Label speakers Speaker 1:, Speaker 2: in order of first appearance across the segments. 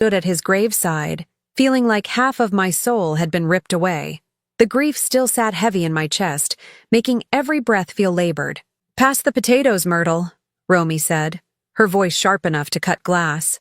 Speaker 1: stood at his graveside, feeling like half of my soul had been ripped away. The grief still sat heavy in my chest, making every breath feel labored. "Pass the potatoes, Myrtle," Romy said, her voice sharp enough to cut glass.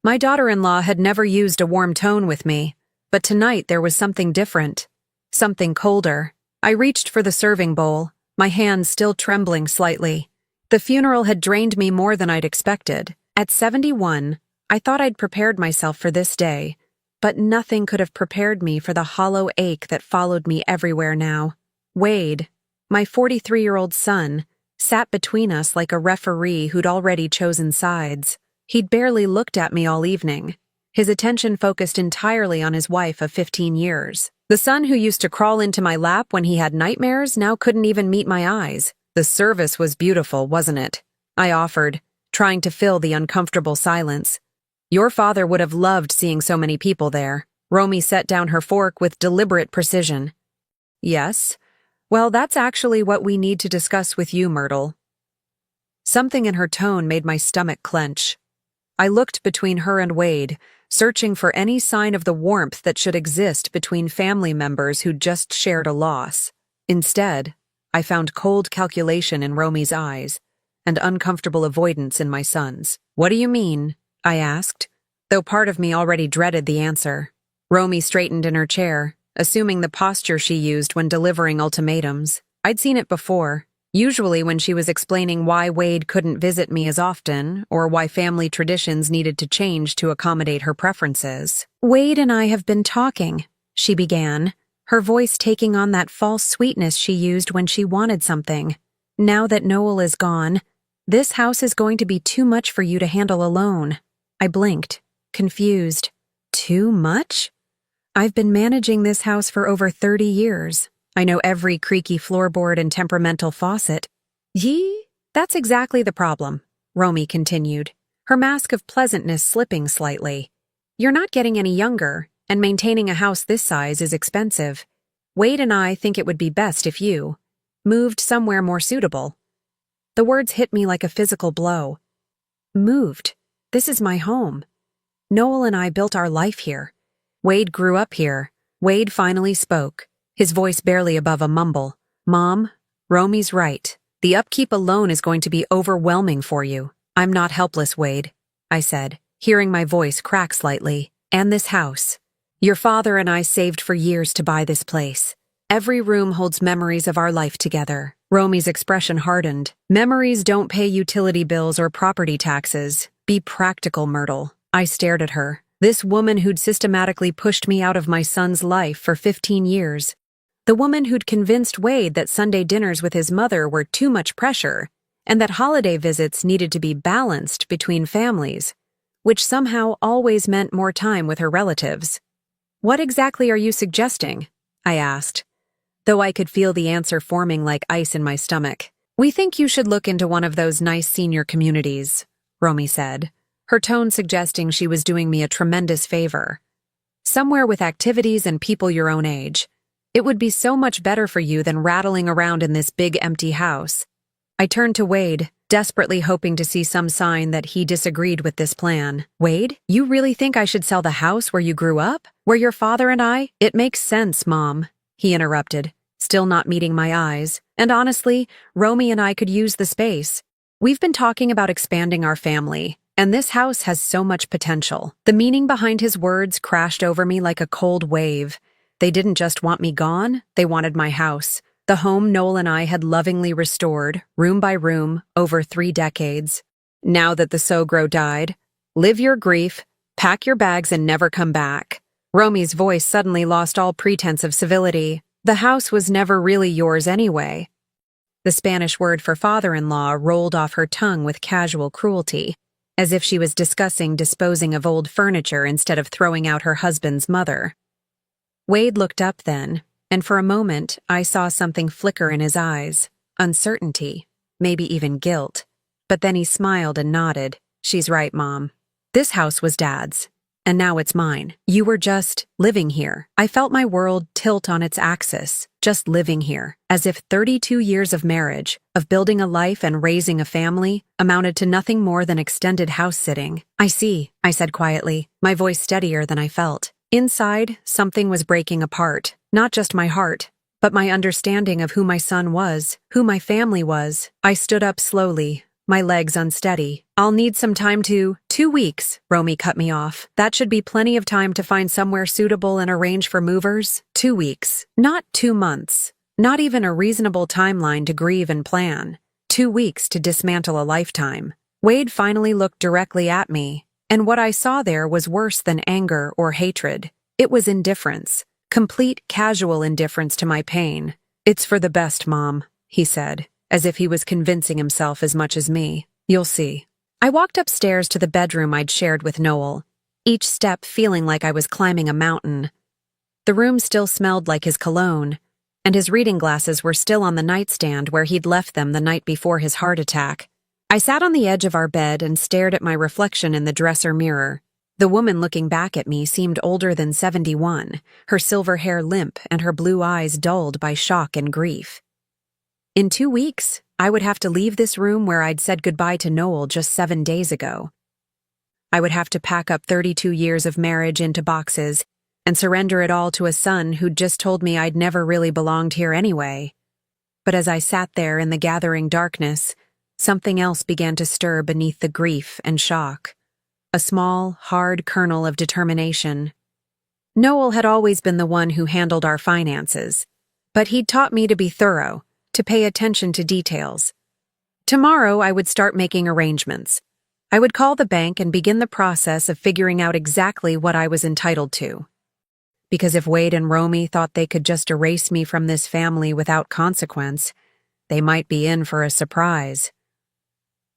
Speaker 1: My daughter-in-law had never used a warm tone with me, but tonight there was something different, something colder. I reached for the serving bowl, my hands still trembling slightly. The funeral had drained me more than I'd expected. At 71, I thought I'd prepared myself for this day, but nothing could have prepared me for the hollow ache that followed me everywhere now. Wade, my 43-year-old son, sat between us like a referee who'd already chosen sides. He'd barely looked at me all evening, his attention focused entirely on his wife of 15 years. The son who used to crawl into my lap when he had nightmares now couldn't even meet my eyes. "The service was beautiful, wasn't it?" I offered, trying to fill the uncomfortable silence. "Your father would have loved seeing so many people there." Romy set down her fork with deliberate precision. "Yes? Well, that's actually what we need to discuss with you, Myrtle." Something in her tone made my stomach clench. I looked between her and Wade, searching for any sign of the warmth that should exist between family members who'd just shared a loss. Instead, I found cold calculation in Romy's eyes and uncomfortable avoidance in my son's. "What do you mean?" I asked, though part of me already dreaded the answer. Romy straightened in her chair, assuming the posture she used when delivering ultimatums. I'd seen it before, usually when she was explaining why Wade couldn't visit me as often or why family traditions needed to change to accommodate her preferences. "Wade and I have been talking," she began, her voice taking on that false sweetness she used when she wanted something. "Now that Noel is gone, this house is going to be too much for you to handle alone." I blinked, confused. Too much? I've been managing this house for over 30 years. I know every creaky floorboard and temperamental faucet. "Yee, that's exactly the problem," Romy continued, her mask of pleasantness slipping slightly. "You're not getting any younger, and maintaining a house this size is expensive. Wade and I think it would be best if you moved somewhere more suitable." The words hit me like a physical blow. Moved. This is my home. Noel and I built our life here. Wade grew up here. Wade finally spoke, his voice barely above a mumble. "Mom, Romy's right. The upkeep alone is going to be overwhelming for you." "I'm not helpless, Wade," I said, hearing my voice crack slightly. "And this house. Your father and I saved for years to buy this place. Every room holds memories of our life together." Romy's expression hardened. "Memories don't pay utility bills or property taxes. Be practical, Myrtle." I stared at her. This woman who'd systematically pushed me out of my son's life for 15 years. The woman who'd convinced Wade that Sunday dinners with his mother were too much pressure, and that holiday visits needed to be balanced between families, which somehow always meant more time with her relatives. "What exactly are you suggesting?" I asked, though I could feel the answer forming like ice in my stomach. "We think you should look into one of those nice senior communities," Romy said, her tone suggesting she was doing me a tremendous favor. "Somewhere with activities and people your own age. It would be so much better for you than rattling around in this big empty house." I turned to Wade, desperately hoping to see some sign that he disagreed with this plan. "Wade, you really think I should sell the house where you grew up? Where your father and I—" "It makes sense, Mom," he interrupted, still not meeting my eyes. "And honestly, Romy and I could use the space. We've been talking about expanding our family, and this house has so much potential." The meaning behind his words crashed over me like a cold wave. They didn't just want me gone, they wanted my house. The home Noel and I had lovingly restored, room by room, over 3 decades. Now that the Sogro died, live your grief, pack your bags and never come back. Romy's voice suddenly lost all pretense of civility. "The house was never really yours anyway." The Spanish word for father-in-law rolled off her tongue with casual cruelty, as if she was discussing disposing of old furniture instead of throwing out her husband's mother. Wade looked up then, and for a moment I saw something flicker in his eyes, uncertainty, maybe even guilt. But then he smiled and nodded. "She's right, Mom. This house was Dad's, and now it's mine. You were just living here." I felt my world tilt on its axis, just living here, as if 32 years of marriage, of building a life and raising a family, amounted to nothing more than extended house-sitting. "I see," I said quietly, my voice steadier than I felt. Inside, something was breaking apart, not just my heart, but my understanding of who my son was, who my family was. I stood up slowly, my legs unsteady. "I'll need some time to—" "2 weeks," Romy cut me off. "That should be plenty of time to find somewhere suitable and arrange for movers." 2 weeks. Not 2 months. Not even a reasonable timeline to grieve and plan. 2 weeks to dismantle a lifetime. Wade finally looked directly at me, and what I saw there was worse than anger or hatred. It was indifference. Complete, casual indifference to my pain. "It's for the best, Mom," he said, as if he was convincing himself as much as me. "You'll see." I walked upstairs to the bedroom I'd shared with Noel, each step feeling like I was climbing a mountain. The room still smelled like his cologne, and his reading glasses were still on the nightstand where he'd left them the night before his heart attack. I sat on the edge of our bed and stared at my reflection in the dresser mirror. The woman looking back at me seemed older than 71, her silver hair limp and her blue eyes dulled by shock and grief. In 2 weeks, I would have to leave this room where I'd said goodbye to Noel just 7 days ago. I would have to pack up 32 years of marriage into boxes and surrender it all to a son who'd just told me I'd never really belonged here anyway. But as I sat there in the gathering darkness, something else began to stir beneath the grief and shock. A small, hard kernel of determination. Noel had always been the one who handled our finances, but he'd taught me to be thorough, to pay attention to details. Tomorrow I would start making arrangements. I would call the bank and begin the process of figuring out exactly what I was entitled to. Because if Wade and Romy thought they could just erase me from this family without consequence, they might be in for a surprise.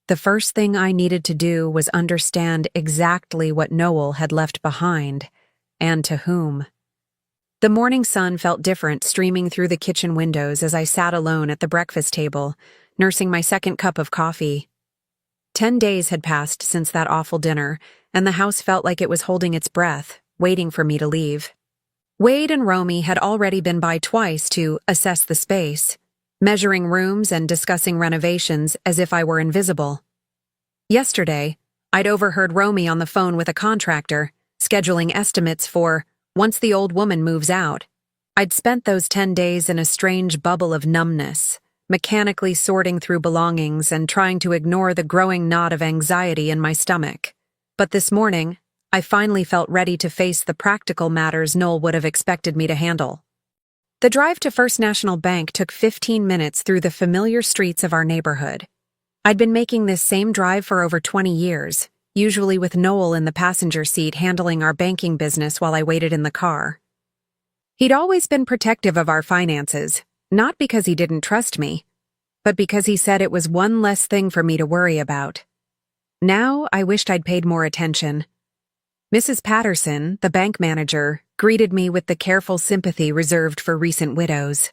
Speaker 1: The first thing I needed to do was understand exactly what Noel had left behind, and to whom. The morning sun felt different streaming through the kitchen windows as I sat alone at the breakfast table, nursing my second cup of coffee. 10 days had passed since that awful dinner, and the house felt like it was holding its breath, waiting for me to leave. Wade and Romy had already been by twice to assess the space, measuring rooms and discussing renovations as if I were invisible. Yesterday, I'd overheard Romy on the phone with a contractor, scheduling estimates for once the old woman moves out. I'd spent those 10 days in a strange bubble of numbness, mechanically sorting through belongings and trying to ignore the growing knot of anxiety in my stomach. But this morning, I finally felt ready to face the practical matters Noel would have expected me to handle. The drive to First National Bank took 15 minutes through the familiar streets of our neighborhood. I'd been making this same drive for over 20 years, usually with Noel in the passenger seat handling our banking business while I waited in the car. He'd always been protective of our finances, not because he didn't trust me, but because he said it was one less thing for me to worry about. Now I wished I'd paid more attention. Mrs. Patterson, the bank manager, greeted me with the careful sympathy reserved for recent widows.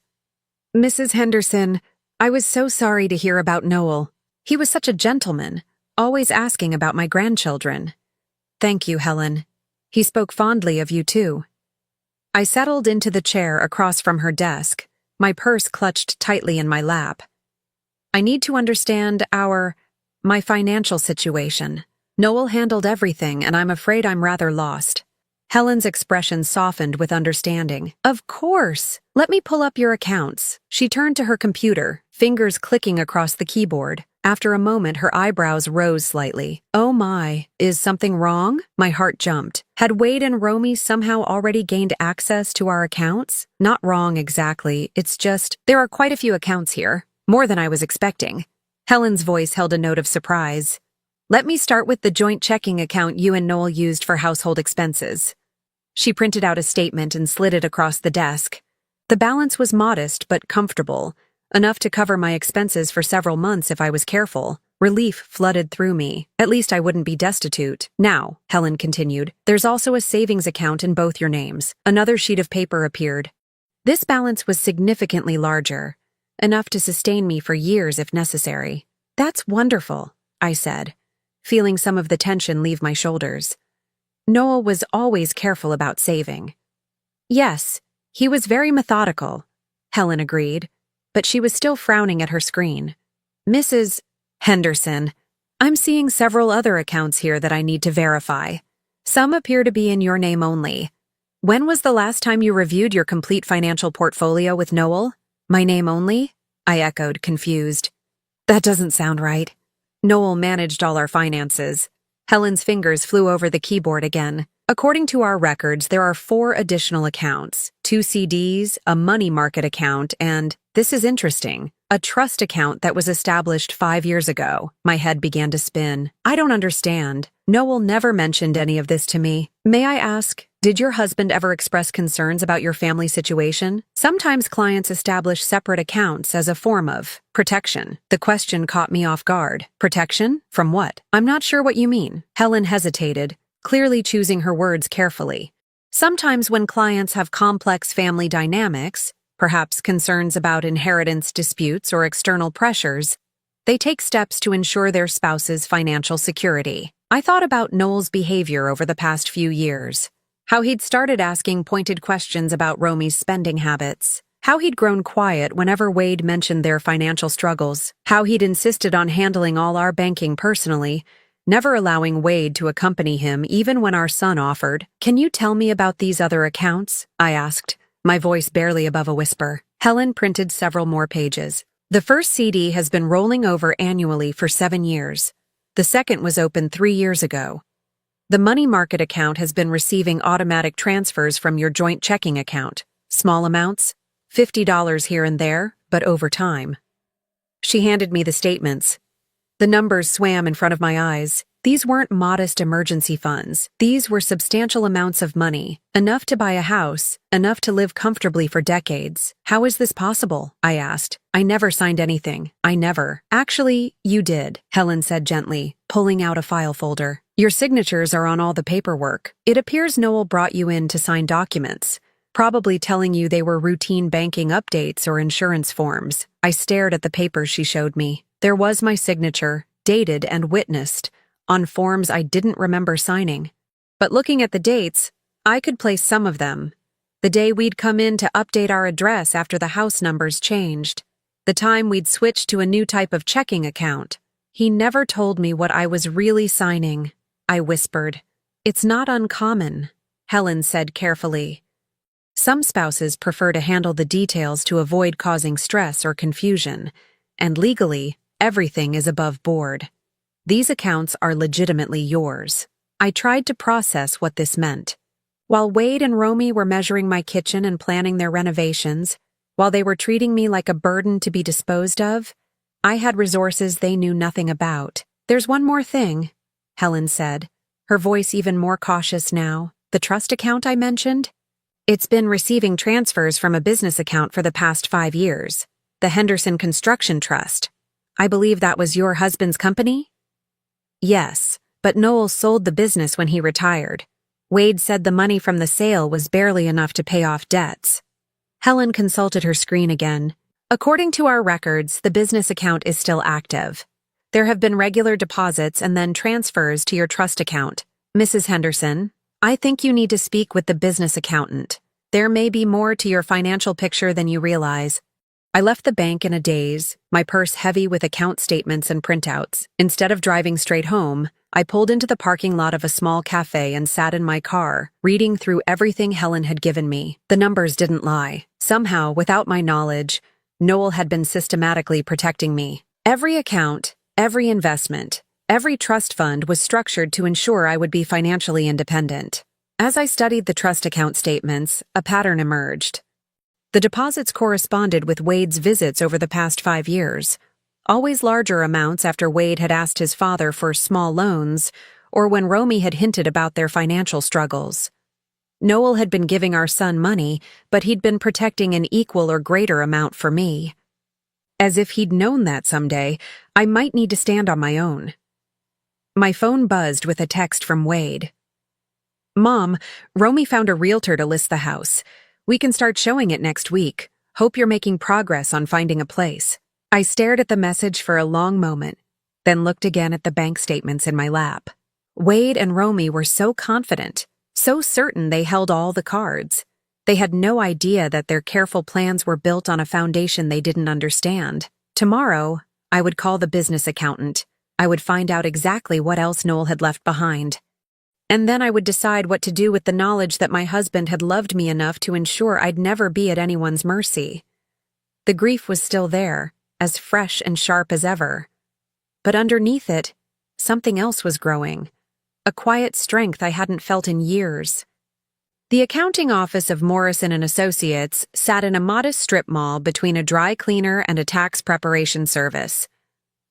Speaker 1: "Mrs. Henderson, I was so sorry to hear about Noel. He was such a gentleman, always asking about my grandchildren." "Thank you, Helen. He spoke fondly of you, too." I settled into the chair across from her desk, my purse clutched tightly in my lap. "I need to understand my financial situation. Noel handled everything, and I'm afraid I'm rather lost." Helen's expression softened with understanding. "Of course! Let me pull up your accounts." She turned to her computer, fingers clicking across the keyboard. After a moment, her eyebrows rose slightly. "Oh my, is something wrong?" My heart jumped. Had Wade and Romy somehow already gained access to our accounts? "Not wrong exactly, it's just, there are quite a few accounts here. More than I was expecting." Helen's voice held a note of surprise. "Let me start with the joint checking account you and Noel used for household expenses." She printed out a statement and slid it across the desk. The balance was modest but comfortable, enough to cover my expenses for several months if I was careful. Relief flooded through me. At least I wouldn't be destitute. "Now," Helen continued, "there's also a savings account in both your names." Another sheet of paper appeared. This balance was significantly larger, enough to sustain me for years if necessary. "That's wonderful," I said, feeling some of the tension leave my shoulders. Noel was always careful about saving. "Yes, he was very methodical." Helen agreed, but she was still frowning at her screen. Mrs. Henderson, I'm seeing several other accounts here that I need to verify. Some appear to be in your name only. When was the last time you reviewed your complete financial portfolio with Noel? My name only? I echoed, confused. That doesn't sound right. Noel managed all our finances. Helen's fingers flew over the keyboard again. According to our records, there are 4 additional accounts, 2 CDs, a money market account, and, this is interesting, a trust account that was established 5 years ago. My head began to spin. I don't understand. Noel never mentioned any of this to me. May I ask, did your husband ever express concerns about your family situation? Sometimes clients establish separate accounts as a form of protection. The question caught me off guard. Protection? From what? I'm not sure what you mean. Helen hesitated, clearly choosing her words carefully. Sometimes when clients have complex family dynamics, perhaps concerns about inheritance disputes or external pressures, they take steps to ensure their spouse's financial security. I thought about Noel's behavior over the past few years. How he'd started asking pointed questions about Romy's spending habits. How he'd grown quiet whenever Wade mentioned their financial struggles. How he'd insisted on handling all our banking personally, never allowing Wade to accompany him even when our son offered. Can you tell me about these other accounts? I asked, my voice barely above a whisper. Helen printed several more pages. The first CD has been rolling over annually for 7 years. The second was opened 3 years ago. The money market account has been receiving automatic transfers from your joint checking account. Small amounts, $50 here and there, but over time. She handed me the statements. The numbers swam in front of my eyes. These weren't modest emergency funds. These were substantial amounts of money, enough to buy a house, enough to live comfortably for decades. How is this possible? I asked. I never signed anything. I never. Actually, you did, Helen said gently, pulling out a file folder. Your signatures are on all the paperwork. It appears Noel brought you in to sign documents, probably telling you they were routine banking updates or insurance forms. I stared at the papers she showed me. There was my signature, dated and witnessed, on forms I didn't remember signing. But looking at the dates, I could place some of them. The day we'd come in to update our address after the house numbers changed. The time we'd switched to a new type of checking account. He never told me what I was really signing. I whispered. It's not uncommon, Helen said carefully. Some spouses prefer to handle the details to avoid causing stress or confusion, and legally, everything is above board. These accounts are legitimately yours. I tried to process what this meant. While Wade and Romy were measuring my kitchen and planning their renovations, while they were treating me like a burden to be disposed of, I had resources they knew nothing about. There's one more thing, Helen said, her voice even more cautious now. The trust account I mentioned? It's been receiving transfers from a business account for the past 5 years, the Henderson Construction Trust. I believe that was your husband's company? Yes, but Noel sold the business when he retired. Wade said the money from the sale was barely enough to pay off debts. Helen consulted her screen again. According to our records, the business account is still active. There have been regular deposits and then transfers to your trust account. Mrs. Henderson, I think you need to speak with the business accountant. There may be more to your financial picture than you realize. I left the bank in a daze, my purse heavy with account statements and printouts. Instead of driving straight home, I pulled into the parking lot of a small cafe and sat in my car, reading through everything Helen had given me. The numbers didn't lie. Somehow, without my knowledge, Noel had been systematically protecting me. Every account, every investment, every trust fund was structured to ensure I would be financially independent. As I studied the trust account statements, a pattern emerged. The deposits corresponded with Wade's visits over the past 5 years, always larger amounts after Wade had asked his father for small loans or when Romy had hinted about their financial struggles. Noel had been giving our son money, but he'd been protecting an equal or greater amount for me. As if he'd known that someday, I might need to stand on my own. My phone buzzed with a text from Wade. Mom, Romy found a realtor to list the house. We can start showing it next week. Hope you're making progress on finding a place. I stared at the message for a long moment, then looked again at the bank statements in my lap. Wade and Romy were so confident, so certain they held all the cards. They had no idea that their careful plans were built on a foundation they didn't understand. Tomorrow, I would call the business accountant. I would find out exactly what else Noel had left behind. And then I would decide what to do with the knowledge that my husband had loved me enough to ensure I'd never be at anyone's mercy. The grief was still there, as fresh and sharp as ever. But underneath it, something else was growing. A quiet strength I hadn't felt in years. The accounting office of Morrison & Associates sat in a modest strip mall between a dry cleaner and a tax preparation service.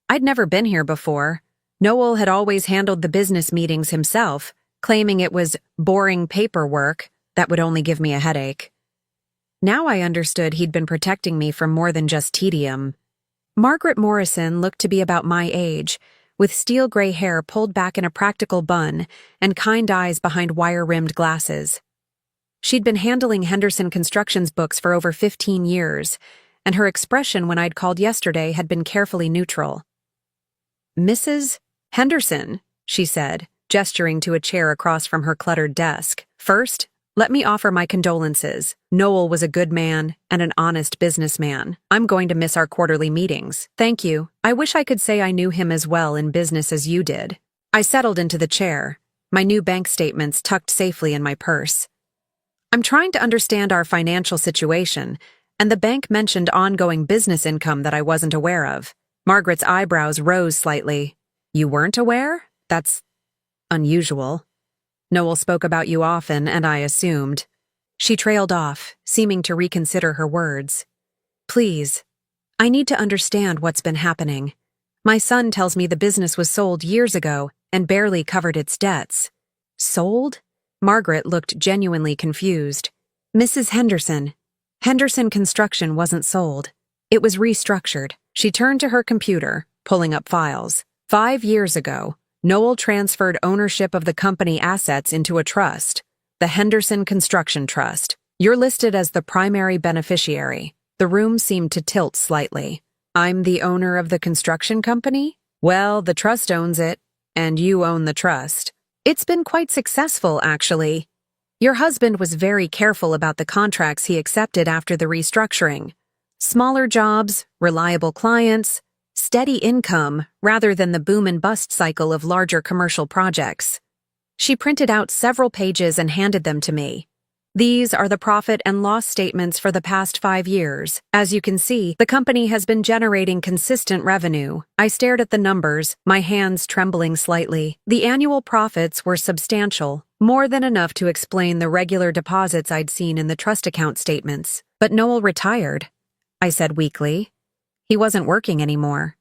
Speaker 1: I'd never been here before. Noel had always handled the business meetings himself, claiming it was boring paperwork that would only give me a headache. Now I understood he'd been protecting me from more than just tedium. Margaret Morrison looked to be about my age, with steel gray hair pulled back in a practical bun and kind eyes behind wire-rimmed glasses. She'd been handling Henderson Construction's books for over 15 years, and her expression when I'd called yesterday had been carefully neutral. "Mrs. Henderson," she said, gesturing to a chair across from her cluttered desk. "First, let me offer my condolences. Noel was a good man and an honest businessman. I'm going to miss our quarterly meetings. Thank you. I wish I could say I knew him as well in business as you did." I settled into the chair, my new bank statements tucked safely in my purse. "I'm trying to understand our financial situation, and the bank mentioned ongoing business income that I wasn't aware of." Margaret's eyebrows rose slightly. "You weren't aware? That's unusual. Noel spoke about you often, and I assumed." She trailed off, seeming to reconsider her words. "Please, I need to understand what's been happening. My son tells me the business was sold years ago and barely covered its debts." "Sold?" Margaret looked genuinely confused. "Mrs. Henderson. Henderson Construction wasn't sold. It was restructured." She turned to her computer, pulling up files. 5 years ago, Noel transferred ownership of the company assets into a trust, the Henderson Construction Trust. You're listed as the primary beneficiary. The room seemed to tilt slightly. "I'm the owner of the construction company? Well, the trust owns it, and you own the trust. It's been quite successful, actually. Your husband was very careful about the contracts he accepted after the restructuring. Smaller jobs, reliable clients, steady income rather than the boom and bust cycle of larger commercial projects." She printed out several pages and handed them to me. "These are the profit and loss statements for the past 5 years. As you can see, the company has been generating consistent revenue." I stared at the numbers, my hands trembling slightly. The annual profits were substantial, more than enough to explain the regular deposits I'd seen in the trust account statements. "But Noel retired," I said weakly. "He wasn't working anymore."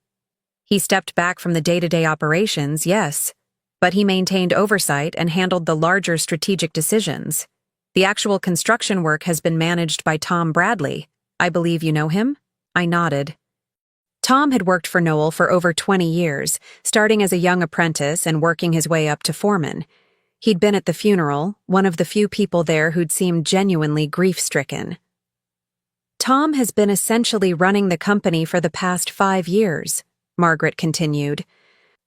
Speaker 1: "He stepped back from the day-to-day operations, yes, but he maintained oversight and handled the larger strategic decisions. The actual construction work has been managed by Tom Bradley. I believe you know him?" I nodded. Tom had worked for Noel for over 20 years, starting as a young apprentice and working his way up to foreman. He'd been at the funeral, one of the few people there who'd seemed genuinely grief-stricken. "Tom has been essentially running the company for the past 5 years, Margaret continued.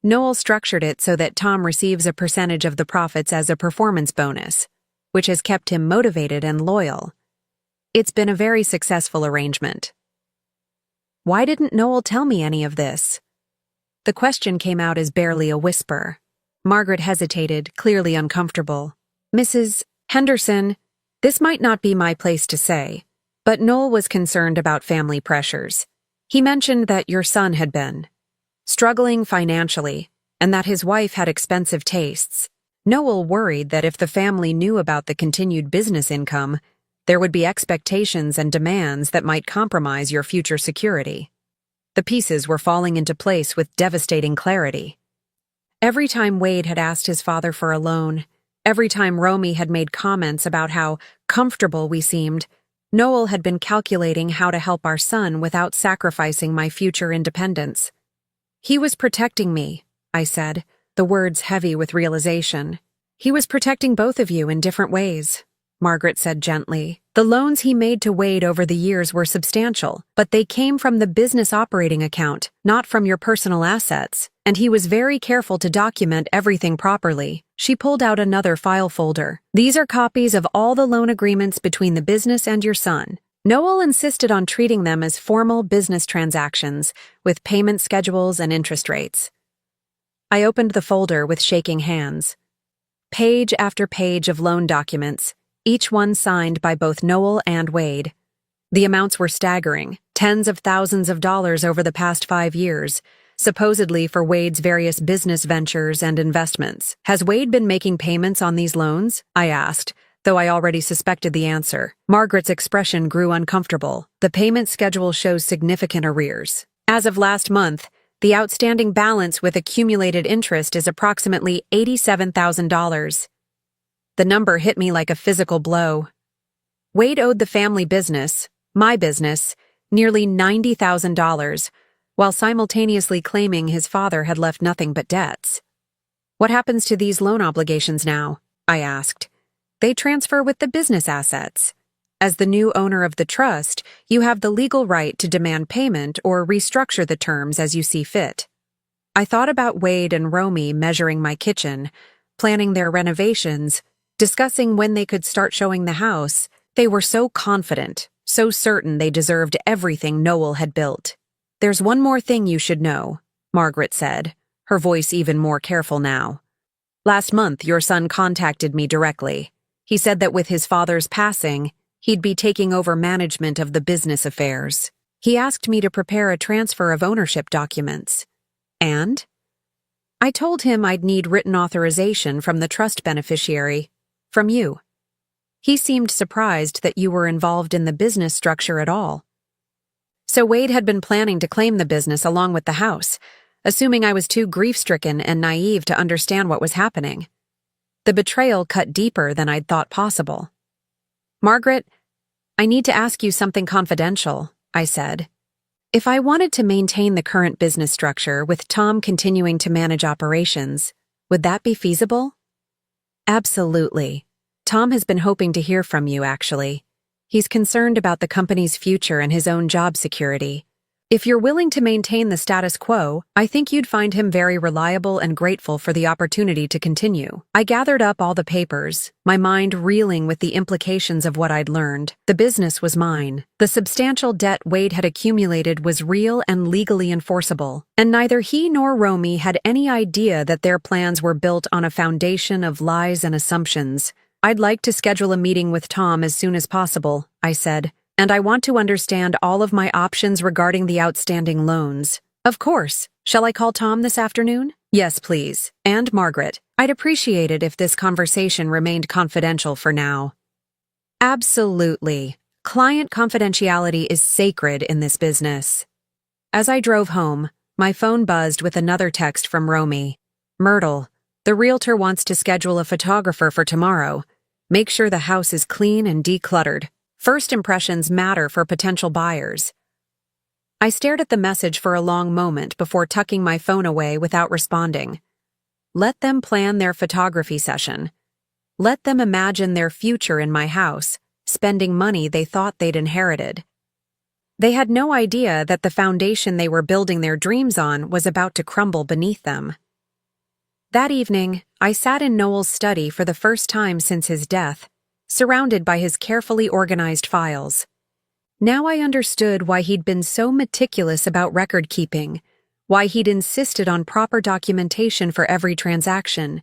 Speaker 1: "Noel structured it so that Tom receives a percentage of the profits as a performance bonus, which has kept him motivated and loyal. It's been a very successful arrangement." Why didn't Noel tell me any of this? The question came out as barely a whisper. Margaret hesitated, clearly uncomfortable. "Mrs. Henderson, this might not be my place to say, but Noel was concerned about family pressures. He mentioned that your son had been struggling financially and that his wife had expensive tastes. Noel worried that if the family knew about the continued business income, there would be expectations and demands that might compromise your future security." The pieces were falling into place with devastating clarity. Every time Wade had asked his father for a loan, every time Romy had made comments about how comfortable we seemed, Noel had been calculating how to help our son without sacrificing my future independence. "He was protecting me," I said, the words heavy with realization. "He was protecting both of you in different ways." Margaret said gently. The loans he made to Wade over the years were substantial, but they came from the business operating account, not from your personal assets, and he was very careful to document everything properly. She pulled out another file folder. These are copies of all the loan agreements between the business and your son. Noel insisted on treating them as formal business transactions, with payment schedules and interest rates. I opened the folder with shaking hands. Page after page of loan documents, each one signed by both Noel and Wade. The amounts were staggering, tens of thousands of dollars over the past 5 years, supposedly for Wade's various business ventures and investments. Has Wade been making payments on these loans? I asked, though I already suspected the answer. Margaret's expression grew uncomfortable. The payment schedule shows significant arrears. As of last month, the outstanding balance with accumulated interest is approximately $87,000. The number hit me like a physical blow. Wade owed the family business, my business, nearly $90,000, while simultaneously claiming his father had left nothing but debts. What happens to these loan obligations now? I asked. They transfer with the business assets. As the new owner of the trust, you have the legal right to demand payment or restructure the terms as you see fit. I thought about Wade and Romy measuring my kitchen, planning their renovations, discussing when they could start showing the house. They were so confident, so certain they deserved everything Noel had built. There's one more thing you should know, Margaret said, her voice even more careful now. Last month, your son contacted me directly. He said that with his father's passing, he'd be taking over management of the business affairs. He asked me to prepare a transfer of ownership documents. And? I told him I'd need written authorization from the trust beneficiary, from you. He seemed surprised that you were involved in the business structure at all. So Wade had been planning to claim the business along with the house, assuming I was too grief-stricken and naive to understand what was happening. The betrayal cut deeper than I'd thought possible. Margaret, I need to ask you something confidential, I said. If I wanted to maintain the current business structure with Tom continuing to manage operations, would that be feasible? Absolutely. Tom has been hoping to hear from you, actually. He's concerned about the company's future and his own job security. If you're willing to maintain the status quo, I think you'd find him very reliable and grateful for the opportunity to continue. I gathered up all the papers, my mind reeling with the implications of what I'd learned. The business was mine. The substantial debt Wade had accumulated was real and legally enforceable, and neither he nor Romy had any idea that their plans were built on a foundation of lies and assumptions. I'd like to schedule a meeting with Tom as soon as possible, I said. And I want to understand all of my options regarding the outstanding loans. Of course. Shall I call Tom this afternoon? Yes, please. And Margaret. I'd appreciate it if this conversation remained confidential for now. Absolutely. Client confidentiality is sacred in this business. As I drove home, my phone buzzed with another text from Romy. Myrtle, the realtor wants to schedule a photographer for tomorrow. Make sure the house is clean and decluttered. First impressions matter for potential buyers. I stared at the message for a long moment before tucking my phone away without responding. Let them plan their photography session. Let them imagine their future in my house, spending money they thought they'd inherited. They had no idea that the foundation they were building their dreams on was about to crumble beneath them. That evening, I sat in Noel's study for the first time since his death, surrounded by his carefully organized files. Now I understood why he'd been so meticulous about record-keeping, why he'd insisted on proper documentation for every transaction.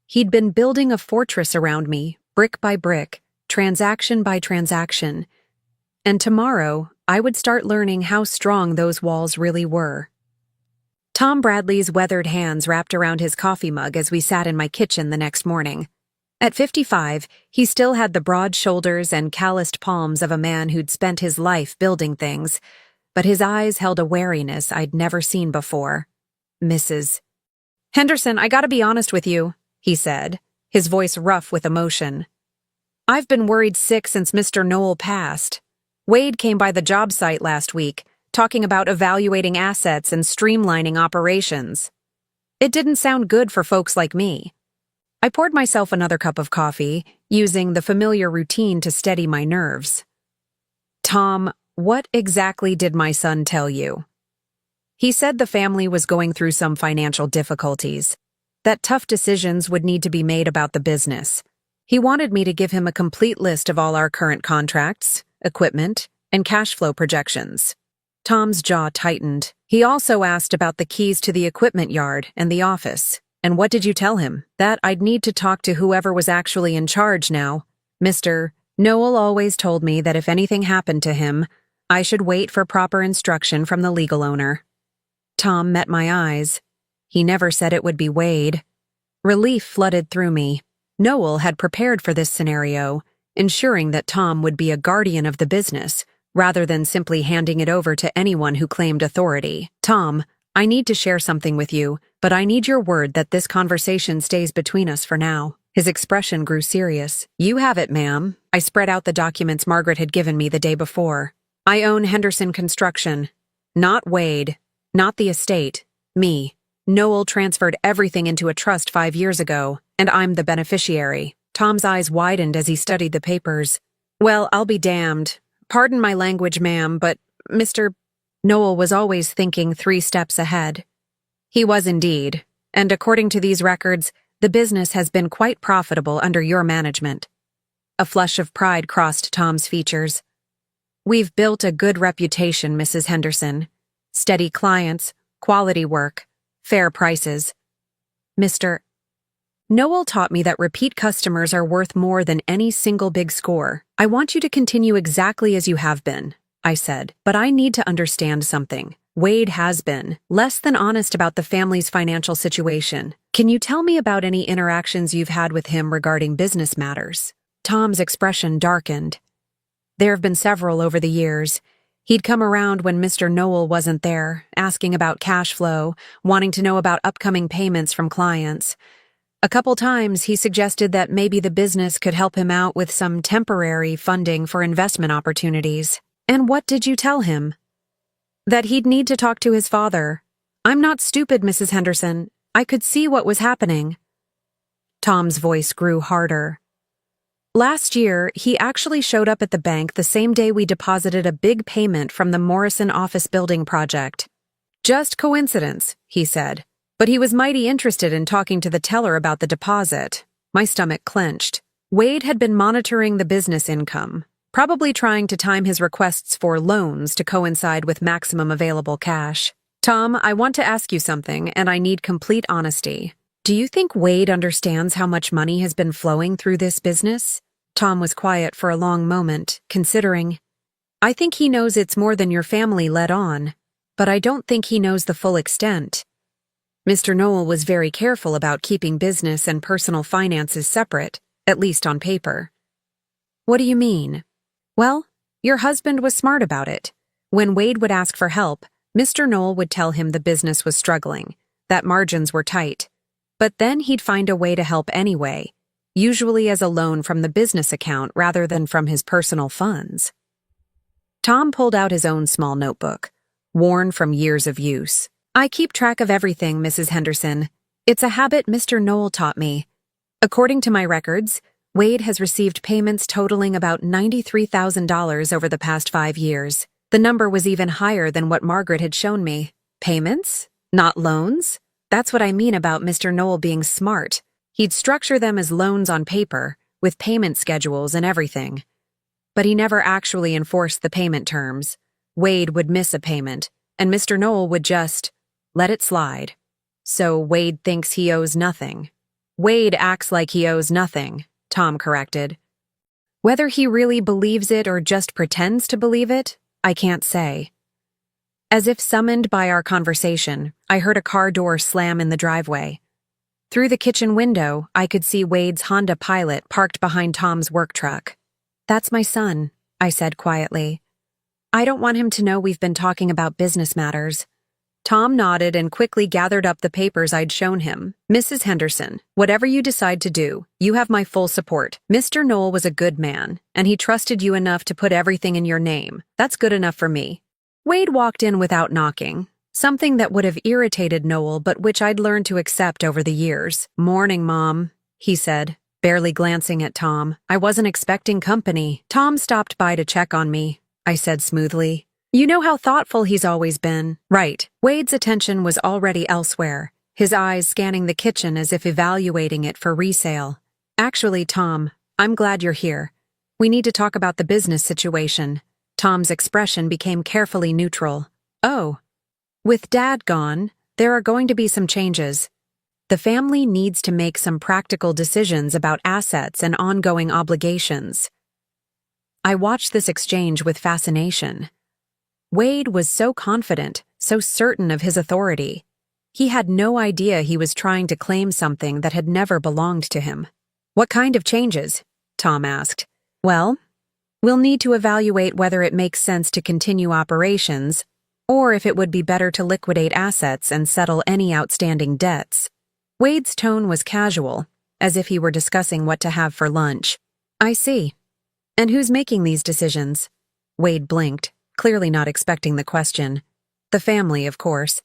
Speaker 1: He'd been building a fortress around me, brick by brick, transaction by transaction. And tomorrow, I would start learning how strong those walls really were. Tom Bradley's weathered hands wrapped around his coffee mug as we sat in my kitchen the next morning. At 55, he still had the broad shoulders and calloused palms of a man who'd spent his life building things, but his eyes held a wariness I'd never seen before. Mrs. Henderson, I gotta be honest with you, he said, his voice rough with emotion. I've been worried sick since Mr. Noel passed. Wade came by the job site last week, talking about evaluating assets and streamlining operations. It didn't sound good for folks like me. I poured myself another cup of coffee, using the familiar routine to steady my nerves. Tom, what exactly did my son tell you? He said the family was going through some financial difficulties, that tough decisions would need to be made about the business. He wanted me to give him a complete list of all our current contracts, equipment, and cash flow projections. Tom's jaw tightened. He also asked about the keys to the equipment yard and the office. And what did you tell him? That I'd need to talk to whoever was actually in charge now. Mr. Noel always told me that if anything happened to him, I should wait for proper instruction from the legal owner. Tom met my eyes. He never said it would be Wade. Relief flooded through me. Noel had prepared for this scenario, ensuring that Tom would be a guardian of the business, rather than simply handing it over to anyone who claimed authority. Tom, I need to share something with you, but I need your word that this conversation stays between us for now. His expression grew serious. You have it, ma'am. I spread out the documents Margaret had given me the day before. I own Henderson Construction. Not Wade. Not the estate. Me. Noel transferred everything into a trust 5 years ago, and I'm the beneficiary. Tom's eyes widened as he studied the papers. Well, I'll be damned. Pardon my language, ma'am, but Mr. Noel was always thinking 3 steps ahead. He was indeed, and according to these records, the business has been quite profitable under your management. A flush of pride crossed Tom's features. We've built a good reputation, Mrs. Henderson. Steady clients, quality work, fair prices. Mr. Noel taught me that repeat customers are worth more than any single big score. I want you to continue exactly as you have been, I said, but I need to understand something. Wade has been less than honest about the family's financial situation. Can you tell me about any interactions you've had with him regarding business matters? Tom's expression darkened. There have been several over the years. He'd come around when Mr. Noel wasn't there, asking about cash flow, wanting to know about upcoming payments from clients. A couple times he suggested that maybe the business could help him out with some temporary funding for investment opportunities. And what did you tell him? That he'd need to talk to his father. I'm not stupid, Mrs. Henderson. I could see what was happening. Tom's voice grew harder. Last year, he actually showed up at the bank the same day we deposited a big payment from the Morrison office building project. Just coincidence, he said. But he was mighty interested in talking to the teller about the deposit. My stomach clenched. Wade had been monitoring the business income, probably trying to time his requests for loans to coincide with maximum available cash. Tom, I want to ask you something, and I need complete honesty. Do you think Wade understands how much money has been flowing through this business? Tom was quiet for a long moment, considering. I think he knows it's more than your family let on, but I don't think he knows the full extent. Mr. Noel was very careful about keeping business and personal finances separate, at least on paper. What do you mean? Well, your husband was smart about it. When Wade would ask for help, Mr. Noel would tell him the business was struggling, that margins were tight. But then he'd find a way to help anyway, usually as a loan from the business account rather than from his personal funds. Tom pulled out his own small notebook, worn from years of use. I keep track of everything, Mrs. Henderson. It's a habit Mr. Noel taught me. According to my records, Wade has received payments totaling about $93,000 over the past 5 years. The number was even higher than what Margaret had shown me. Payments? Not loans? That's what I mean about Mr. Noel being smart. He'd structure them as loans on paper, with payment schedules and everything. But he never actually enforced the payment terms. Wade would miss a payment, and Mr. Noel would just let it slide. So Wade thinks he owes nothing. Wade acts like he owes nothing, Tom corrected. Whether he really believes it or just pretends to believe it, I can't say. As if summoned by our conversation, I heard a car door slam in the driveway. Through the kitchen window, I could see Wade's Honda Pilot parked behind Tom's work truck. That's my son, I said quietly. I don't want him to know we've been talking about business matters. Tom nodded and quickly gathered up the papers I'd shown him. Mrs. Henderson, whatever you decide to do, you have my full support. Mr. Noel was a good man, and he trusted you enough to put everything in your name. That's good enough for me. Wade walked in without knocking, something that would have irritated Noel but which I'd learned to accept over the years. Morning, Mom. he said, barely glancing at Tom. I wasn't expecting company. Tom stopped by to check on me, I said smoothly. You know how thoughtful he's always been. Right. Wade's attention was already elsewhere, his eyes scanning the kitchen as if evaluating it for resale. Actually, Tom, I'm glad you're here. We need to talk about the business situation. Tom's expression became carefully neutral. Oh. With Dad gone, there are going to be some changes. The family needs to make some practical decisions about assets and ongoing obligations. I watched this exchange with fascination. Wade was so confident, so certain of his authority. He had no idea he was trying to claim something that had never belonged to him. What kind of changes? Tom asked. Well, we'll need to evaluate whether it makes sense to continue operations, or if it would be better to liquidate assets and settle any outstanding debts. Wade's tone was casual, as if he were discussing what to have for lunch. I see. And who's making these decisions? Wade blinked, clearly not expecting the question. The family, of course.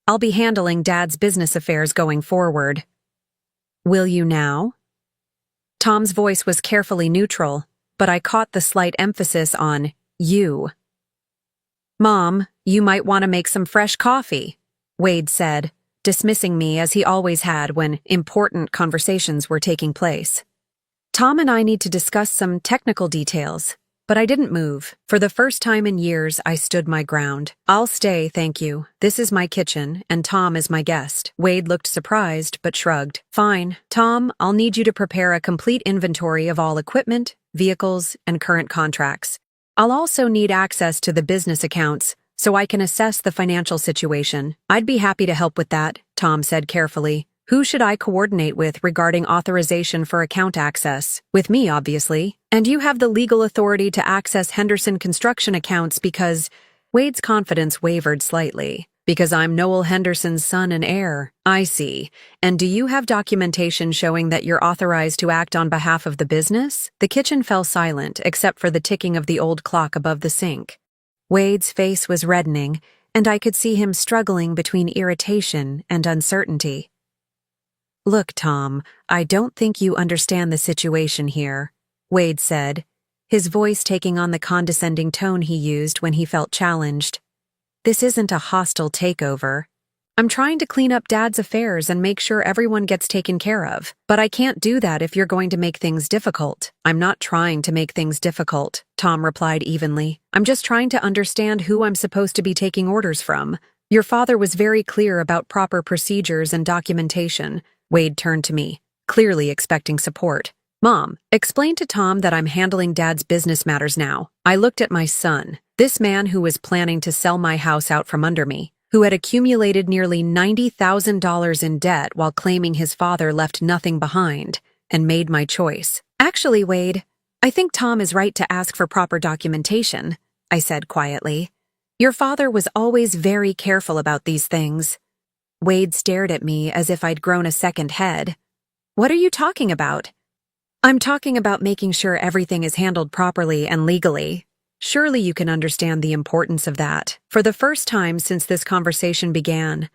Speaker 1: I'll be handling Dad's business affairs going forward. Will you now? Tom's voice was carefully neutral, but I caught the slight emphasis on you. Mom, you might want to make some fresh coffee, Wade said, dismissing me as he always had when important conversations were taking place. Tom and I need to discuss some technical details, but I didn't move. For the first time in years, I stood my ground. I'll stay, thank you. This is my kitchen, and Tom is my guest. Wade looked surprised, but shrugged. Fine. Tom, I'll need you to prepare a complete inventory of all equipment, vehicles, and current contracts. I'll also need access to the business accounts, so I can assess the financial situation. I'd be happy to help with that, Tom said carefully. Who should I coordinate with regarding authorization for account access? With me, obviously. And you have the legal authority to access Henderson construction accounts because... Wade's confidence wavered slightly. Because I'm Noel Henderson's son and heir. I see. And do you have documentation showing that you're authorized to act on behalf of the business? The kitchen fell silent, except for the ticking of the old clock above the sink. Wade's face was reddening, and I could see him struggling between irritation and uncertainty. Look, Tom, I don't think you understand the situation here, Wade said, his voice taking on the condescending tone he used when he felt challenged. This isn't a hostile takeover. I'm trying to clean up Dad's affairs and make sure everyone gets taken care of. But I can't do that if you're going to make things difficult. I'm not trying to make things difficult, Tom replied evenly. I'm just trying to understand who I'm supposed to be taking orders from. Your father was very clear about proper procedures and documentation. Wade turned to me, clearly expecting support. Mom, explain to Tom that I'm handling Dad's business matters now. I looked at my son, this man who was planning to sell my house out from under me, who had accumulated nearly $90,000 in debt while claiming his father left nothing behind, and made my choice. Actually, Wade, I think Tom is right to ask for proper documentation, I said quietly. Your father was always very careful about these things. Wade stared at me as if I'd grown a second head. What are you talking about? I'm talking about making sure everything is handled properly and legally. Surely you can understand the importance of that. For the first time since this conversation began,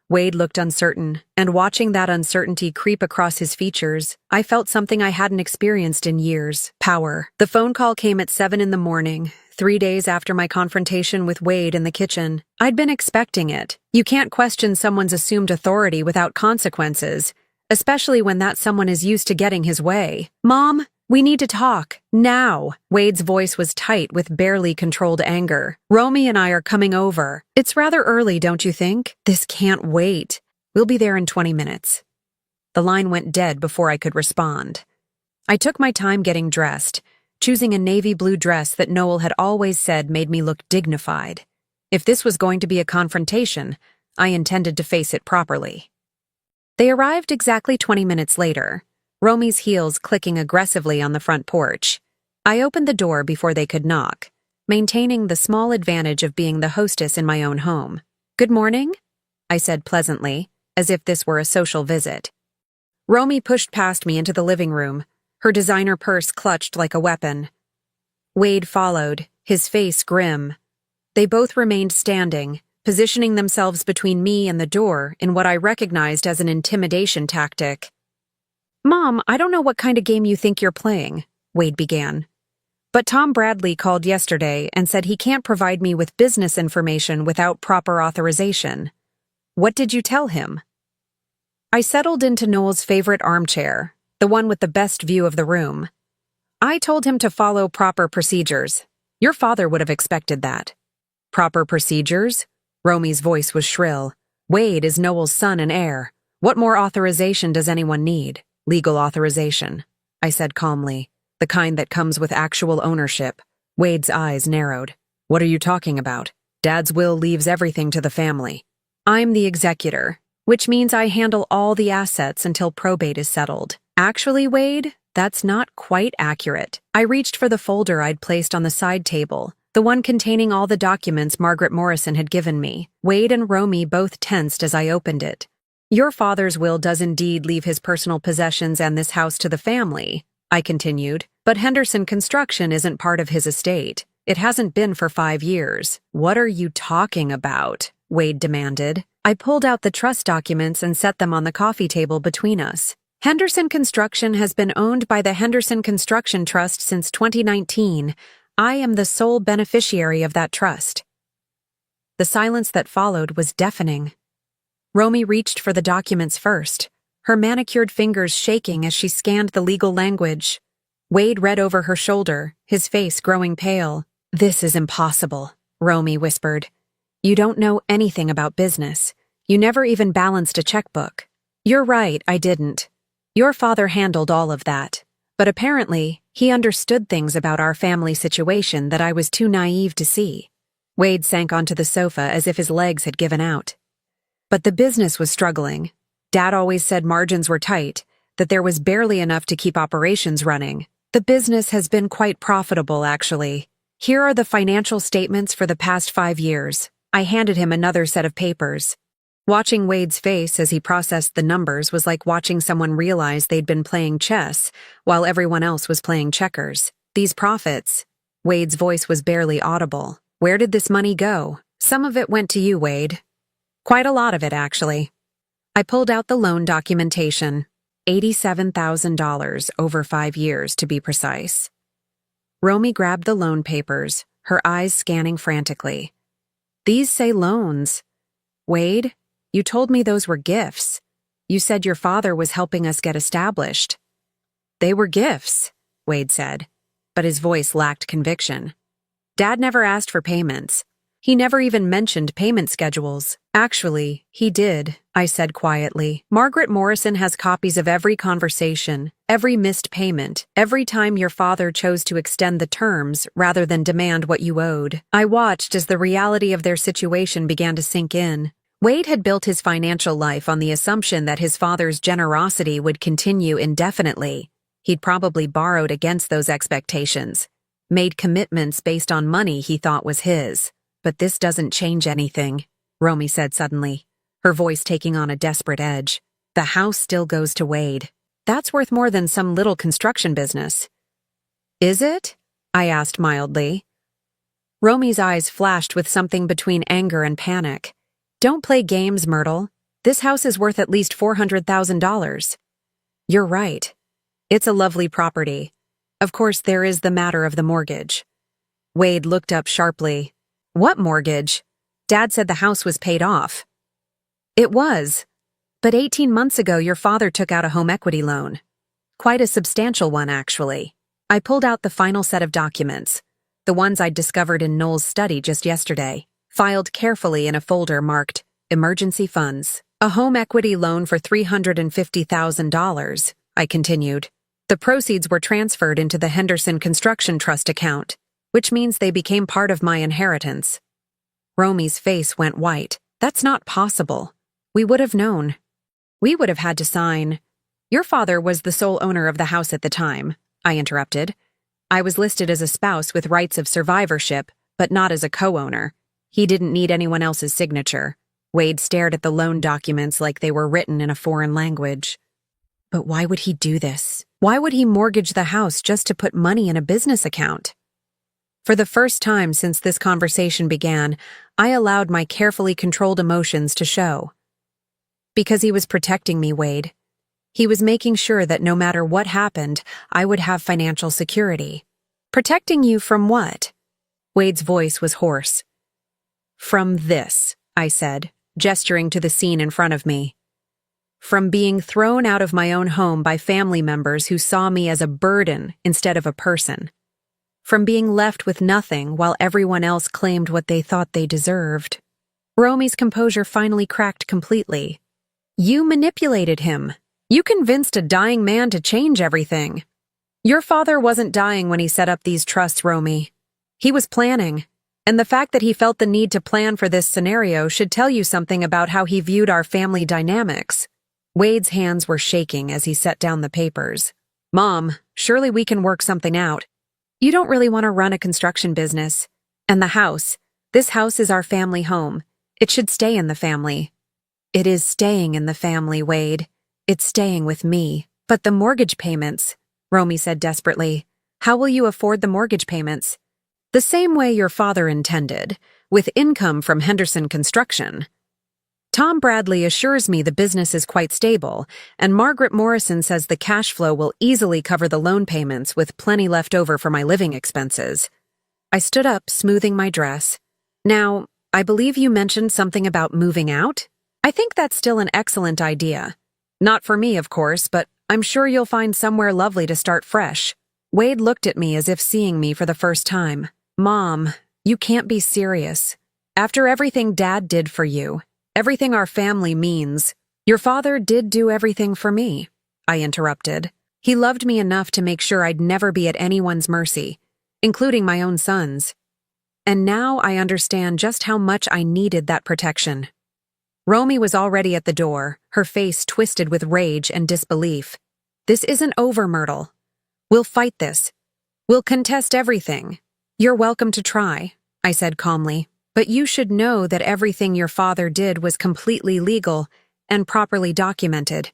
Speaker 1: Wade looked uncertain, and watching that uncertainty creep across his features, I felt something I hadn't experienced in years: power. The phone call came at 7 in the morning, 3 days after my confrontation with Wade in the kitchen. I'd been expecting it. You can't question someone's assumed authority without consequences, especially when that someone is used to getting his way. Mom, we need to talk. Now. Wade's voice was tight with barely controlled anger. Romy and I are coming over. It's rather early, don't you think? This can't wait. We'll be there in 20 minutes. The line went dead before I could respond. I took my time getting dressed, choosing a navy blue dress that Noel had always said made me look dignified. If this was going to be a confrontation, I intended to face it properly. They arrived exactly 20 minutes later, Romy's heels clicking aggressively on the front porch. I opened the door before they could knock, maintaining the small advantage of being the hostess in my own home. Good morning, I said pleasantly, as if this were a social visit. Romy pushed past me into the living room, her designer purse clutched like a weapon. Wade followed, his face grim. They both remained standing, positioning themselves between me and the door in what I recognized as an intimidation tactic. Mom, I don't know what kind of game you think you're playing, Wade began. But Tom Bradley called yesterday and said he can't provide me with business information without proper authorization. What did you tell him? I settled into Noel's favorite armchair, the one with the best view of the room. I told him to follow proper procedures. Your father would have expected that. Proper procedures? Romy's voice was shrill. Wade is Noel's son and heir. What more authorization does anyone need? Legal authorization, I said calmly. The kind that comes with actual ownership. Wade's eyes narrowed. What are you talking about? Dad's will leaves everything to the family. I'm the executor, which means I handle all the assets until probate is settled. Actually, Wade, that's not quite accurate. I reached for the folder I'd placed on the side table, the one containing all the documents Margaret Morrison had given me. Wade and Romy both tensed as I opened it. Your father's will does indeed leave his personal possessions and this house to the family, I continued, but Henderson Construction isn't part of his estate. It hasn't been for 5 years. What are you talking about? Wade demanded. I pulled out the trust documents and set them on the coffee table between us. Henderson Construction has been owned by the Henderson Construction Trust since 2019. I am the sole beneficiary of that trust. The silence that followed was deafening. Romy reached for the documents first, her manicured fingers shaking as she scanned the legal language. Wade read over her shoulder, his face growing pale. This is impossible, Romy whispered. You don't know anything about business. You never even balanced a checkbook. You're right, I didn't. Your father handled all of that. But apparently, he understood things about our family situation that I was too naive to see. Wade sank onto the sofa as if his legs had given out. But the business was struggling. Dad always said margins were tight, that there was barely enough to keep operations running. The business has been quite profitable, actually. Here are the financial statements for the past 5 years. I handed him another set of papers. Watching Wade's face as he processed the numbers was like watching someone realize they'd been playing chess while everyone else was playing checkers. These profits. Wade's voice was barely audible. Where did this money go? Some of it went to you, Wade. Quite a lot of it, actually. I pulled out the loan documentation. $87,000 over 5 years, to be precise. Romy grabbed the loan papers, her eyes scanning frantically. These say loans. Wade, you told me those were gifts. You said your father was helping us get established. They were gifts, Wade said, but his voice lacked conviction. Dad never asked for payments. He never even mentioned payment schedules. Actually, he did, I said quietly. Margaret Morrison has copies of every conversation, every missed payment, every time your father chose to extend the terms rather than demand what you owed. I watched as the reality of their situation began to sink in. Wade had built his financial life on the assumption that his father's generosity would continue indefinitely. He'd probably borrowed against those expectations, made commitments based on money he thought was his. But this doesn't change anything, Romy said suddenly, her voice taking on a desperate edge. The house still goes to Wade. That's worth more than some little construction business. Is it? I asked mildly. Romy's eyes flashed with something between anger and panic. Don't play games, Myrtle. This house is worth at least $400,000. You're right. It's a lovely property. Of course, there is the matter of the mortgage. Wade looked up sharply. What mortgage? Dad said the house was paid off. It was. But 18 months ago, your father took out a home equity loan. Quite a substantial one, actually. I pulled out the final set of documents, the ones I'd discovered in Noel's study just yesterday, filed carefully in a folder marked Emergency Funds. A home equity loan for $350,000, I continued. The proceeds were transferred into the Henderson Construction Trust account, which means they became part of my inheritance. Romy's face went white. That's not possible. We would have known. We would have had to sign. Your father was the sole owner of the house at the time, I interrupted. I was listed as a spouse with rights of survivorship, but not as a co-owner. He didn't need anyone else's signature. Wade stared at the loan documents like they were written in a foreign language. But why would he do this? Why would he mortgage the house just to put money in a business account? For the first time since this conversation began, I allowed my carefully controlled emotions to show. Because he was protecting me, Wade. He was making sure that no matter what happened, I would have financial security. Protecting you from what? Wade's voice was hoarse. From this, I said, gesturing to the scene in front of me. From being thrown out of my own home by family members who saw me as a burden instead of a person. From being left with nothing while everyone else claimed what they thought they deserved. Romy's composure finally cracked completely. You manipulated him. You convinced a dying man to change everything. Your father wasn't dying when he set up these trusts, Romy. He was planning, and the fact that he felt the need to plan for this scenario should tell you something about how he viewed our family dynamics. Wade's hands were shaking as he set down the papers. Mom, surely we can work something out. You don't really want to run a construction business. And the house. This house is our family home. It should stay in the family. It is staying in the family, Wade. It's staying with me. But the mortgage payments, Romy said desperately. How will you afford the mortgage payments? The same way your father intended, with income from Henderson Construction. Tom Bradley assures me the business is quite stable, and Margaret Morrison says the cash flow will easily cover the loan payments with plenty left over for my living expenses. I stood up, smoothing my dress. Now, I believe you mentioned something about moving out? I think that's still an excellent idea. Not for me, of course, but I'm sure you'll find somewhere lovely to start fresh. Wade looked at me as if seeing me for the first time. Mom, you can't be serious. After everything Dad did for you, everything our family means, your father did do everything for me, I interrupted. He loved me enough to make sure I'd never be at anyone's mercy, including my own son's. And now I understand just how much I needed that protection. Romy was already at the door, her face twisted with rage and disbelief. This isn't over, Myrtle. We'll fight this. We'll contest everything. You're welcome to try, I said calmly. But you should know that everything your father did was completely legal and properly documented.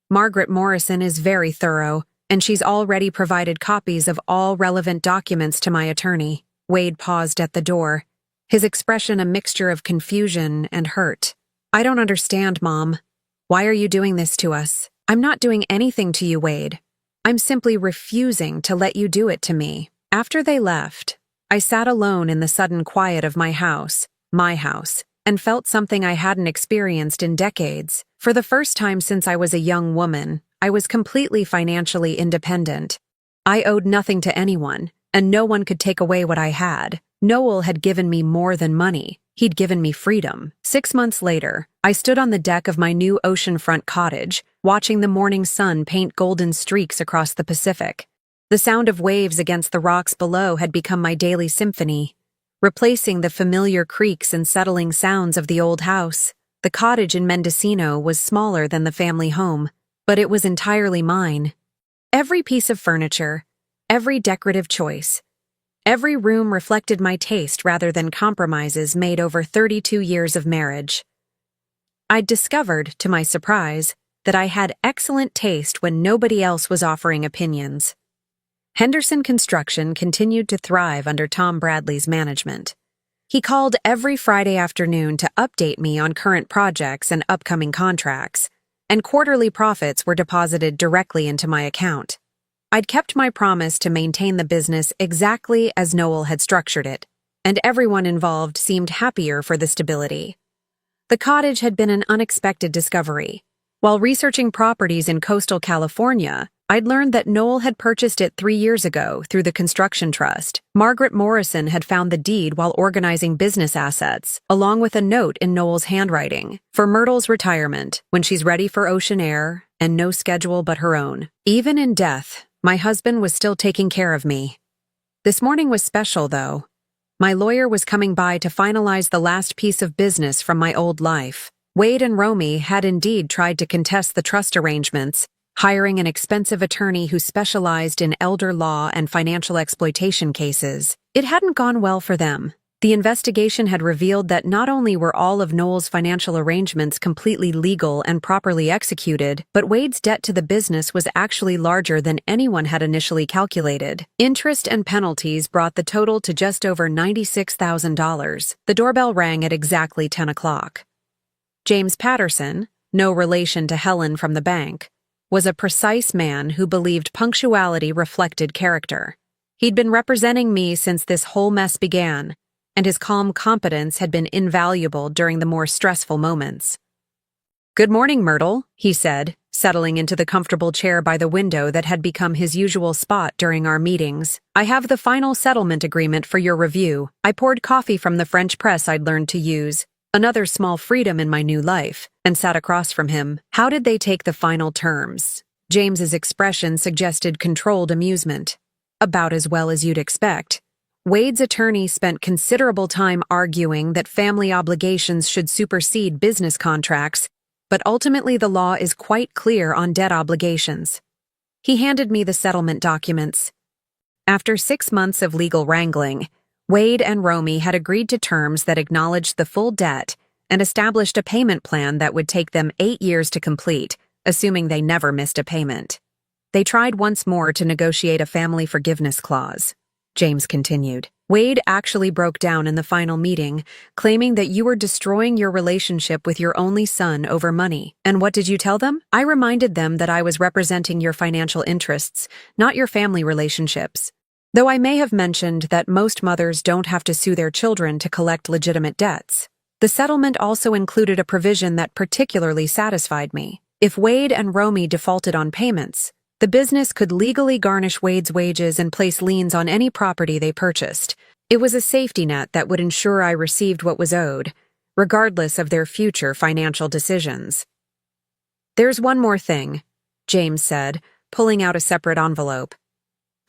Speaker 1: Margaret Morrison is very thorough, and she's already provided copies of all relevant documents to my attorney. Wade paused at the door, his expression a mixture of confusion and hurt. I don't understand, Mom. Why are you doing this to us? I'm not doing anything to you, Wade. I'm simply refusing to let you do it to me. After they left, I sat alone in the sudden quiet of my house, and felt something I hadn't experienced in decades. For the first time since I was a young woman, I was completely financially independent. I owed nothing to anyone, and no one could take away what I had. Noel had given me more than money. He'd given me freedom. 6 months later, I stood on the deck of my new oceanfront cottage, watching the morning sun paint golden streaks across the Pacific. The sound of waves against the rocks below had become my daily symphony, replacing the familiar creaks and settling sounds of the old house. The cottage in Mendocino was smaller than the family home, but it was entirely mine. Every piece of furniture, every decorative choice, every room reflected my taste rather than compromises made over 32 years of marriage. I'd discovered, to my surprise, that I had excellent taste when nobody else was offering opinions. Henderson Construction continued to thrive under Tom Bradley's management. He called every Friday afternoon to update me on current projects and upcoming contracts, and quarterly profits were deposited directly into my account. I'd kept my promise to maintain the business exactly as Noel had structured it, and everyone involved seemed happier for the stability. The cottage had been an unexpected discovery. While researching properties in coastal California, I'd learned that Noel had purchased it 3 years ago through the construction trust. Margaret Morrison had found the deed while organizing business assets, along with a note in Noel's handwriting, for Myrtle's retirement, when she's ready for ocean air and no schedule but her own. Even in death, my husband was still taking care of me. This morning was special, though. My lawyer was coming by to finalize the last piece of business from my old life. Wade and Romy had indeed tried to contest the trust arrangements, hiring an expensive attorney who specialized in elder law and financial exploitation cases. It hadn't gone well for them. The investigation had revealed that not only were all of Noel's financial arrangements completely legal and properly executed, but Wade's debt to the business was actually larger than anyone had initially calculated. Interest and penalties brought the total to just over $96,000. The doorbell rang at exactly 10 o'clock. James Patterson, no relation to Helen from the bank, was a precise man who believed punctuality reflected character. He'd been representing me since this whole mess began, and his calm competence had been invaluable during the more stressful moments. "Good morning, Myrtle," he said, settling into the comfortable chair by the window that had become his usual spot during our meetings. "I have the final settlement agreement for your review. I poured coffee from the French press I'd learned to use, another small freedom in my new life, and sat across from him. How did they take the final terms?" James's expression suggested controlled amusement. "About as well as you'd expect. Wade's attorney spent considerable time arguing that family obligations should supersede business contracts, but ultimately the law is quite clear on debt obligations." He handed me the settlement documents. After 6 months of legal wrangling, Wade and Romy had agreed to terms that acknowledged the full debt and established a payment plan that would take them 8 years to complete, assuming they never missed a payment. "They tried once more to negotiate a family forgiveness clause," James continued. "Wade actually broke down in the final meeting, claiming that you were destroying your relationship with your only son over money. And what did you tell them?" "I reminded them that I was representing your financial interests, not your family relationships. Though I may have mentioned that most mothers don't have to sue their children to collect legitimate debts. The settlement also included a provision that particularly satisfied me. If Wade and Romy defaulted on payments, the business could legally garnish Wade's wages and place liens on any property they purchased. It was a safety net that would ensure I received what was owed, regardless of their future financial decisions." "There's one more thing," James said, pulling out a separate envelope.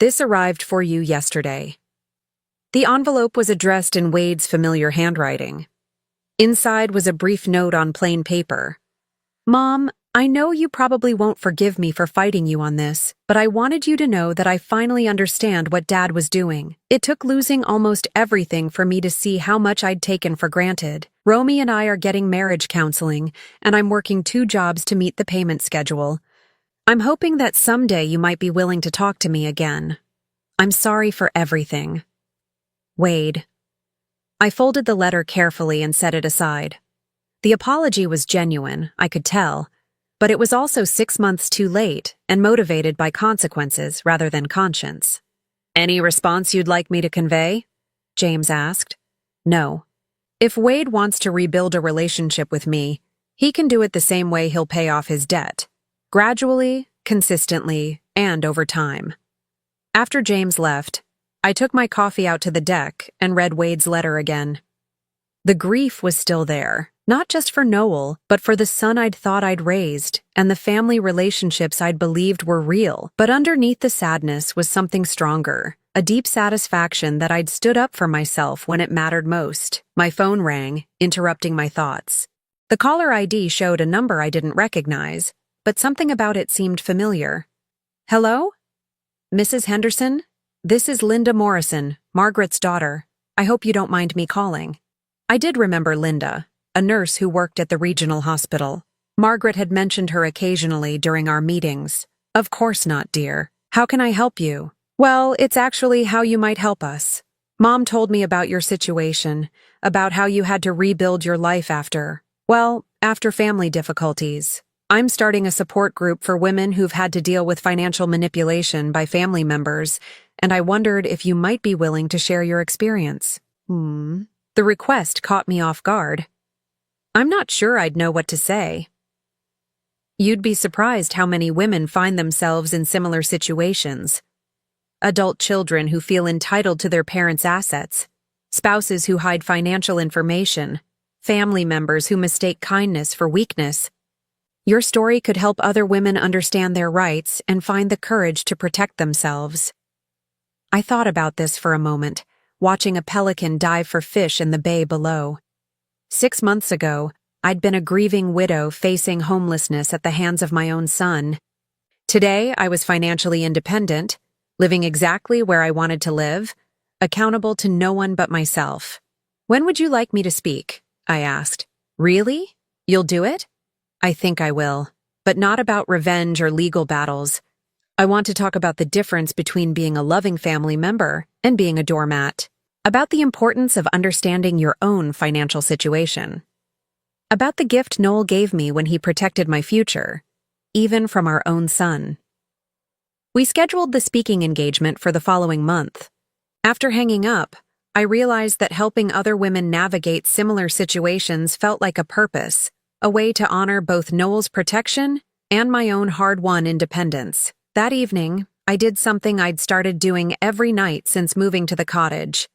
Speaker 1: "This arrived for you yesterday." The envelope was addressed in Wade's familiar handwriting. Inside was a brief note on plain paper. "Mom, I know you probably won't forgive me for fighting you on this, but I wanted you to know that I finally understand what Dad was doing. It took losing almost everything for me to see how much I'd taken for granted. Romy and I are getting marriage counseling, and I'm working 2 jobs to meet the payment schedule. I'm hoping that someday you might be willing to talk to me again. I'm sorry for everything. Wade." I folded the letter carefully and set it aside. The apology was genuine, I could tell, but it was also 6 months too late and motivated by consequences rather than conscience. "Any response you'd like me to convey?" James asked. "No. If Wade wants to rebuild a relationship with me, he can do it the same way he'll pay off his debt. Gradually, consistently, and over time." After James left, I took my coffee out to the deck and read Wade's letter again. The grief was still there, not just for Noel, but for the son I'd thought I'd raised and the family relationships I'd believed were real. But underneath the sadness was something stronger, a deep satisfaction that I'd stood up for myself when it mattered most. My phone rang, interrupting my thoughts. The caller ID showed a number I didn't recognize, but something about it seemed familiar. "Hello? Mrs. Henderson? This is Linda Morrison, Margaret's daughter. I hope you don't mind me calling." I did remember Linda, a nurse who worked at the regional hospital. Margaret had mentioned her occasionally during our meetings. "Of course not, dear. How can I help you?" "Well, it's actually how you might help us. Mom told me about your situation, about how you had to rebuild your life after family difficulties. I'm starting a support group for women who've had to deal with financial manipulation by family members, and I wondered if you might be willing to share your experience." The request caught me off guard. I'm not sure I'd know what to say. You'd be surprised how many women find themselves in similar situations. Adult children who feel entitled to their parents' assets, spouses who hide financial information, family members who mistake kindness for weakness. Your story could help other women understand their rights and find the courage to protect themselves. I thought about this for a moment, watching a pelican dive for fish in the bay below. 6 months ago, I'd been a grieving widow facing homelessness at the hands of my own son. Today, I was financially independent, living exactly where I wanted to live, accountable to no one but myself. "When would you like me to speak?" I asked. "Really? You'll do it?" "I think I will, but not about revenge or legal battles. I want to talk about the difference between being a loving family member and being a doormat, about the importance of understanding your own financial situation, about the gift Noel gave me when he protected my future, even from our own son. We scheduled the speaking engagement for the following month. After hanging up, I realized that helping other women navigate similar situations felt like a purpose, a way to honor both Noel's protection and my own hard-won independence. That evening, I did something I'd started doing every night since moving to the cottage.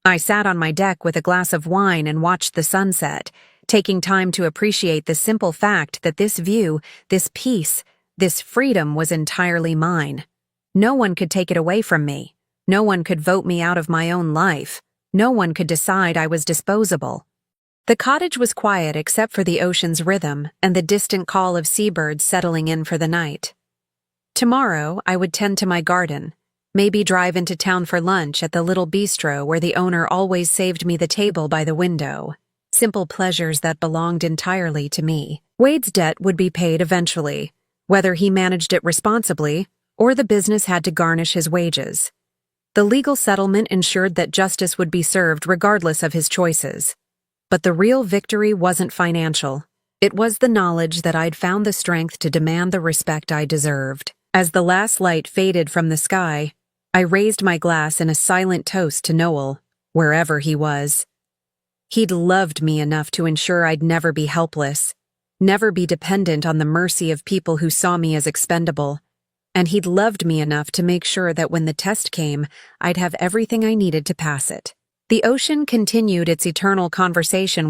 Speaker 1: I sat on my deck with a glass of wine and watched the sunset, taking time to appreciate the simple fact that this view, this peace, this freedom was entirely mine. No one could take it away from me. No one could vote me out of my own life. No one could decide I was disposable. The cottage was quiet except for the ocean's rhythm and the distant call of seabirds settling in for the night. Tomorrow, I would tend to my garden, maybe drive into town for lunch at the little bistro where the owner always saved me the table by the window. Simple pleasures that belonged entirely to me. Wade's debt would be paid eventually, whether he managed it responsibly or the business had to garnish his wages. The legal settlement ensured that justice would be served regardless of his choices. But the real victory wasn't financial. It was the knowledge that I'd found the strength to demand the respect I deserved. As the last light faded from the sky, I raised my glass in a silent toast to Noel, wherever he was. He'd loved me enough to ensure I'd never be helpless, never be dependent on the mercy of people who saw me as expendable. And he'd loved me enough to make sure that when the test came, I'd have everything I needed to pass it. The ocean continued its eternal conversation with